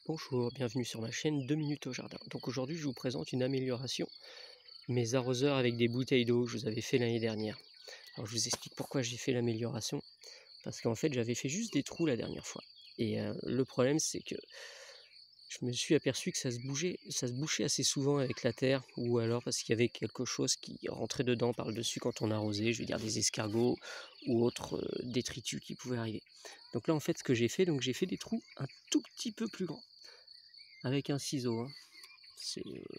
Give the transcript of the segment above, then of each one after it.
Bonjour, bienvenue sur ma chaîne 2 minutes au jardin. Donc aujourd'hui je vous présente une amélioration, mes arroseurs avec des bouteilles d'eau que je vous avais fait l'année dernière. Alors je vous explique pourquoi j'ai fait l'amélioration, parce qu'en fait j'avais fait juste des trous la dernière fois. Et le problème c'est que je me suis aperçu que ça se bouchait assez souvent avec la terre, ou alors parce qu'il y avait quelque chose qui rentrait dedans par le dessus quand on arrosait, je veux dire des escargots ou autres détritus qui pouvaient arriver. Donc là en fait ce que j'ai fait, donc j'ai fait des trous un tout petit peu plus grands avec un ciseau, hein.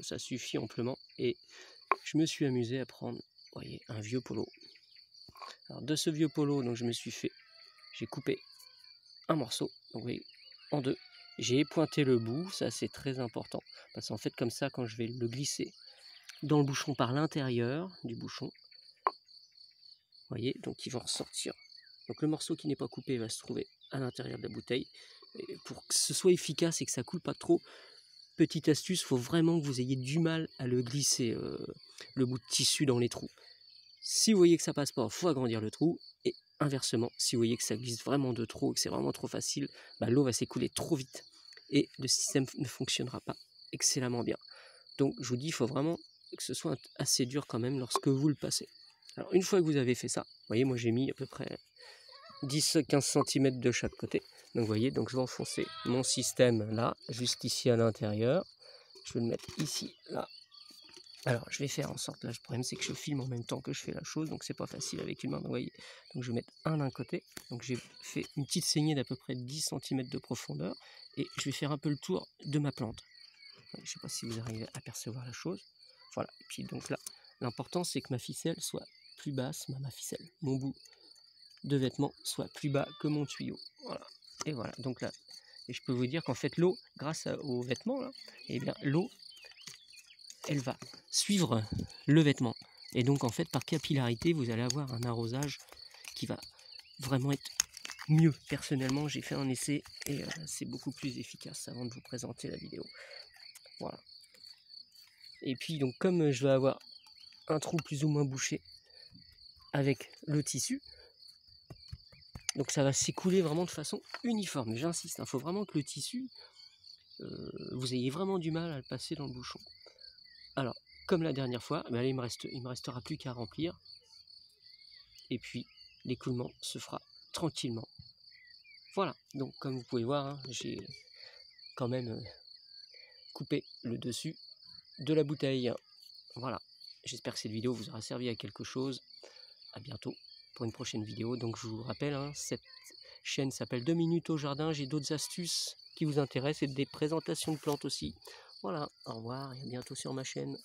Ça suffit amplement. Et je me suis amusé à prendre, vous voyez, un vieux polo. Alors de ce vieux polo, donc j'ai coupé un morceau, donc vous voyez, en deux. J'ai pointé le bout, ça c'est très important, parce qu'en fait comme ça, quand je vais le glisser dans le bouchon par l'intérieur du bouchon, vous voyez, donc il va ressortir. Donc le morceau qui n'est pas coupé va se trouver à l'intérieur de la bouteille. Et pour que ce soit efficace et que ça coule pas trop, petite astuce, il faut vraiment que vous ayez du mal à le glisser, le bout de tissu dans les trous. Si vous voyez que ça passe pas, il faut agrandir le trou. Et inversement, si vous voyez que ça glisse vraiment de trop, que c'est vraiment trop facile, l'eau va s'écouler trop vite et le système ne fonctionnera pas excellemment bien. Donc je vous dis, il faut vraiment que ce soit assez dur quand même lorsque vous le passez. Alors une fois que vous avez fait ça, vous voyez, moi j'ai mis à peu près 10-15 cm de chaque côté. Donc vous voyez, donc je vais enfoncer mon système là, juste ici à l'intérieur. Je vais le mettre ici, là. Alors je vais faire en sorte, là le problème c'est que je filme en même temps que je fais la chose, donc c'est pas facile avec une main. Donc, vous voyez, donc je vais mettre un d'un côté. Donc j'ai fait une petite saignée d'à peu près 10 cm de profondeur. Et je vais faire un peu le tour de ma plante. Je ne sais pas si vous arrivez à percevoir la chose. Voilà, et puis donc là, l'important c'est que ma ficelle soit plus basse, ma ficelle, mon bout de vêtement soit plus bas que mon tuyau. Voilà. Et voilà, donc là, et je peux vous dire qu'en fait l'eau, grâce aux vêtements là, et bien l'eau, elle va suivre le vêtement. Et donc en fait par capillarité, vous allez avoir un arrosage qui va vraiment être mieux. Personnellement, j'ai fait un essai et c'est beaucoup plus efficace avant de vous présenter la vidéo. Voilà. Et puis donc comme je vais avoir un trou plus ou moins bouché avec le tissu, donc ça va s'écouler vraiment de façon uniforme. J'insiste, il faut vraiment que le tissu, vous ayez vraiment du mal à le passer dans le bouchon. Alors, comme la dernière fois, là, il me restera plus qu'à remplir. Et puis, l'écoulement se fera tranquillement. Voilà, donc comme vous pouvez voir, hein, j'ai quand même coupé le dessus de la bouteille. Voilà, j'espère que cette vidéo vous aura servi à quelque chose. À bientôt pour une prochaine vidéo. Donc je vous rappelle, hein, cette chaîne s'appelle 2 minutes au jardin. J'ai d'autres astuces qui vous intéressent et des présentations de plantes aussi. Voilà, au revoir et à bientôt sur ma chaîne.